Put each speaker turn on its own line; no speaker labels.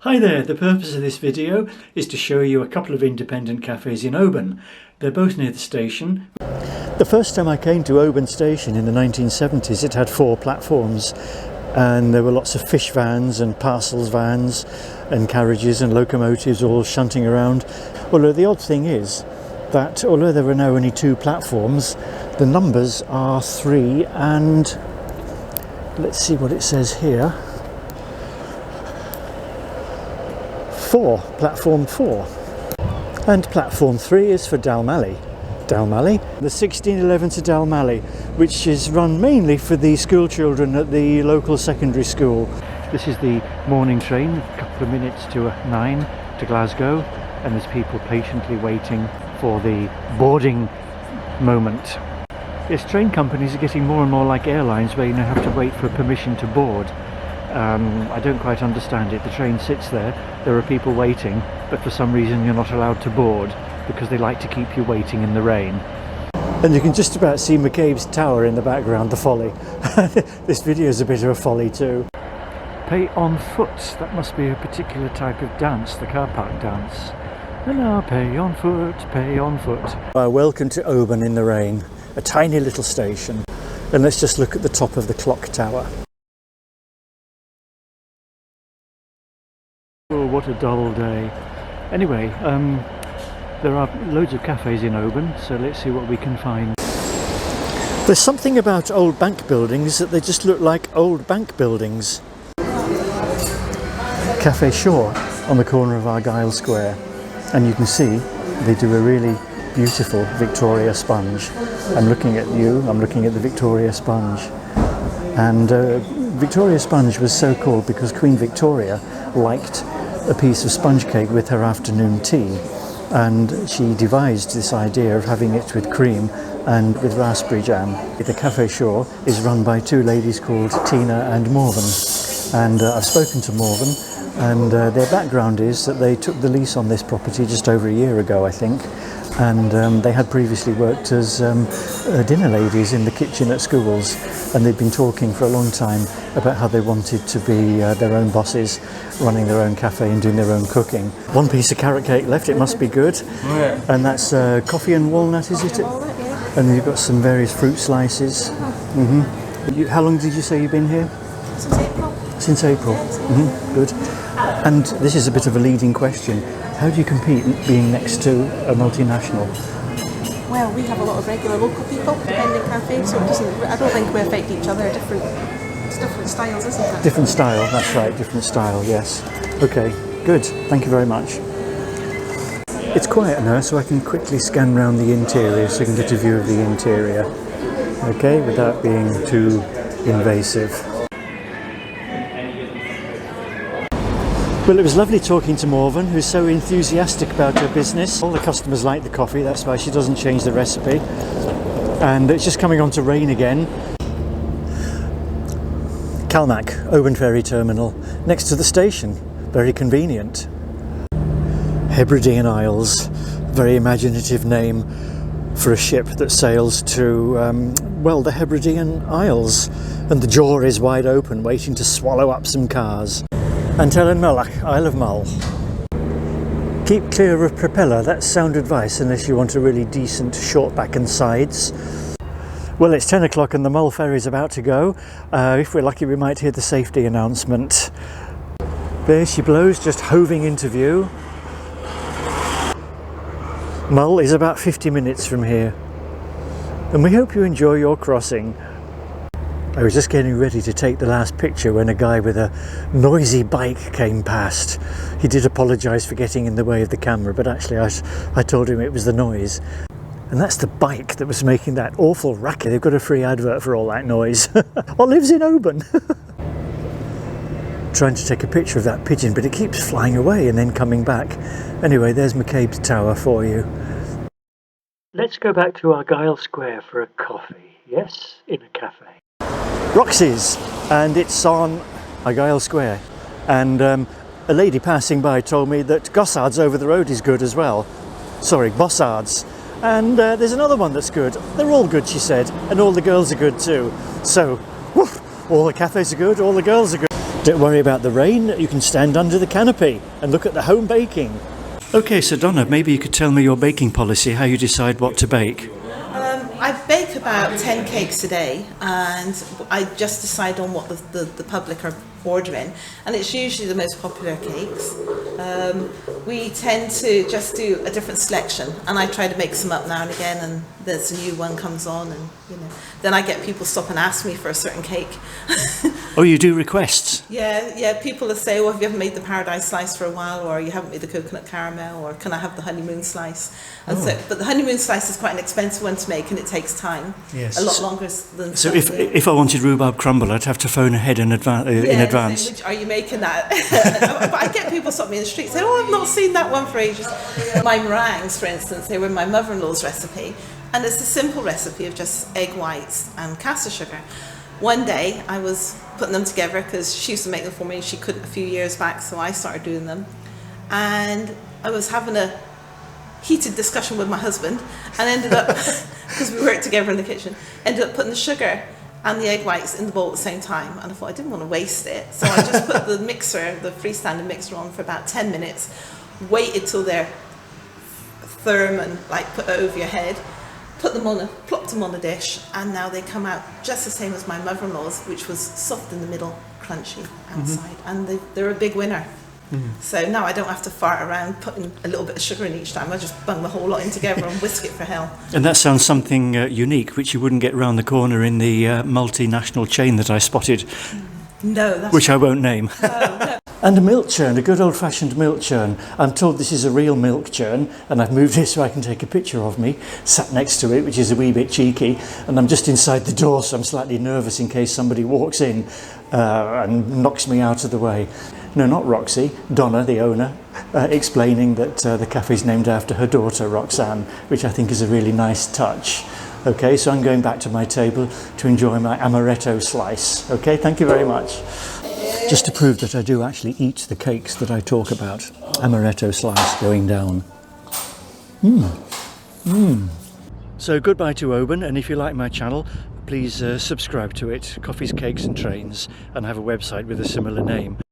Hi there, the purpose of this video is to show you a couple of independent cafes in Oban. They're both near the station. The first time I came to Oban station in the 1970s, it had 4 platforms and there were lots of fish vans and parcels vans and carriages and locomotives all shunting around. Although the odd thing is that although there are now only 2 platforms, the numbers are 3 and let's see what it says here. 4, platform 4, and platform 3 is for Dalmally. The 1611 to Dalmally, which is run mainly for the school children at the local secondary school. This is the morning train, a couple of minutes to 9 to Glasgow, and there's people patiently waiting for the boarding moment. Yes, train companies are getting more and more like airlines where you now have to wait for permission to board. I don't quite understand it. The train sits there are people waiting, but for some reason you're not allowed to board because they like to keep you waiting in the rain. And you can just about see McCabe's tower in the background, the folly. This video is a bit of a folly too. Pay on foot, that must be a particular type of dance, the car park dance. And now pay on foot, pay on foot. Welcome to Oban in the rain, a tiny little station. And let's just look at the top of the clock tower. Oh, what a dull day. Anyway, there are loads of cafes in Oban, so let's see what we can find. There's something about old bank buildings that they just look like old bank buildings. Cafe Shore on the corner of Argyle Square, and you can see they do a really beautiful Victoria sponge. I'm looking at you, I'm looking at the Victoria sponge. And Victoria sponge was so called because Queen Victoria liked a piece of sponge cake with her afternoon tea, and she devised this idea of having it with cream and with raspberry jam. The Cafe Shore is run by 2 ladies called Tina and Morven, and I've spoken to Morven, and their background is that they took the lease on this property just over a year ago, I think, and they had previously worked as dinner ladies in the kitchen at schools, and they'd been talking for a long time about how they wanted to be their own bosses, running their own cafe and doing their own cooking. 1 piece of carrot cake left, it must be good. Yeah. And that's coffee and walnut, is it? Walnut, yeah. And you've got some various fruit slices. How long did you say you've been here?
Since April.
Since April?
Yes.
Good. And this is a bit of a leading question. How do you compete being next to a multinational?
Well, we have a lot of regular local people, independent cafes, so I don't think we affect each other. It's different styles, isn't it?
Different style, that's right, different style, yes. Okay, good, thank you very much. It's quiet now, so I can quickly scan around the interior so you can get a view of the interior. Okay, without being too invasive. Well, it was lovely talking to Morven, who's so enthusiastic about her business. All the customers like the coffee, that's why she doesn't change the recipe. And it's just coming on to rain again. CalMac, Oban Ferry Terminal, next to the station. Very convenient. Hebridean Isles, very imaginative name for a ship that sails to, the Hebridean Isles. And the jaw is wide open, waiting to swallow up some cars. Antellen Mullach, Isle of Mull. Keep clear of propeller, that's sound advice unless you want a really decent short back and sides. Well, it's 10 o'clock and the Mull ferry's about to go. If we're lucky we might hear the safety announcement. There she blows, just hoving into view. Mull is about 50 minutes from here. And we hope you enjoy your crossing. I was just getting ready to take the last picture when a guy with a noisy bike came past. He did apologise for getting in the way of the camera, but actually I told him it was the noise. And that's the bike that was making that awful racket. They've got a free advert for all that noise. Or lives in Oban. Trying to take a picture of that pigeon, but it keeps flying away and then coming back. Anyway, there's McCabe's tower for you. Let's go back to Argyle Square for a coffee. Yes, in a cafe. Roxie's, and it's on Argyle Square, and a lady passing by told me that Gossard's over the road is good as well. Sorry, Bossard's. And there's another one that's good. They're all good, she said, and all the girls are good too. So, all the cafes are good, all the girls are good. Don't worry about the rain, you can stand under the canopy and look at the home baking. Okay, so Donna, maybe you could tell me your baking policy, how you decide what to bake.
I bake about 10 cakes a day, and I just decide on what the public are ordering, and it's usually the most popular cakes. We tend to just do a different selection, and I try to make some up now and again, and there's a new one comes on, and then I get people stop and ask me for a certain cake.
Oh, you do requests?
Yeah, people will say, well, have you ever made the paradise slice for a while, or you haven't made the coconut caramel, or can I have the honeymoon slice? And but the honeymoon slice is quite an expensive one to make, and it takes time.
Yes.
A lot longer than.
So if I wanted rhubarb crumble, I'd have to phone ahead in advance.
Are you making that? But I get people stop me in the street saying, oh, I've not seen that one for ages. My meringues, for instance, they were my mother-in-law's recipe, and it's a simple recipe of just egg whites and caster sugar. One day I was putting them together because she used to make them for me and she couldn't a few years back, so I started doing them. And I was having a heated discussion with my husband and ended up, because we worked together in the kitchen, ended up putting the sugar and the egg whites in the bowl at the same time. And I thought I didn't want to waste it, so I just put the mixer, the freestanding mixer, on for about 10 minutes, waited till they're firm and like put it over your head, plopped them on a dish, and now they come out just the same as my mother-in-law's, which was soft in the middle, crunchy outside, and they're a big winner. So now I don't have to fart around putting a little bit of sugar in each time. I just bung the whole lot in together and whisk it for hell.
And that sounds something unique, which you wouldn't get round the corner in the multinational chain that I spotted.
No, that's
which I won't name.
no.
And a milk churn, a good old-fashioned milk churn. I'm told this is a real milk churn, and I've moved it so I can take a picture of me, sat next to it, which is a wee bit cheeky, and I'm just inside the door, so I'm slightly nervous in case somebody walks in and knocks me out of the way. No, not Roxie, Donna, the owner, explaining that the cafe's named after her daughter, Roxanne, which I think is a really nice touch. Okay, so I'm going back to my table to enjoy my amaretto slice. Okay, thank you very much. Just to prove that I do actually eat the cakes that I talk about. Amaretto slice going down. So goodbye to Oban, and if you like my channel, please subscribe to it, Coffees, Cakes and Trains, and I have a website with a similar name.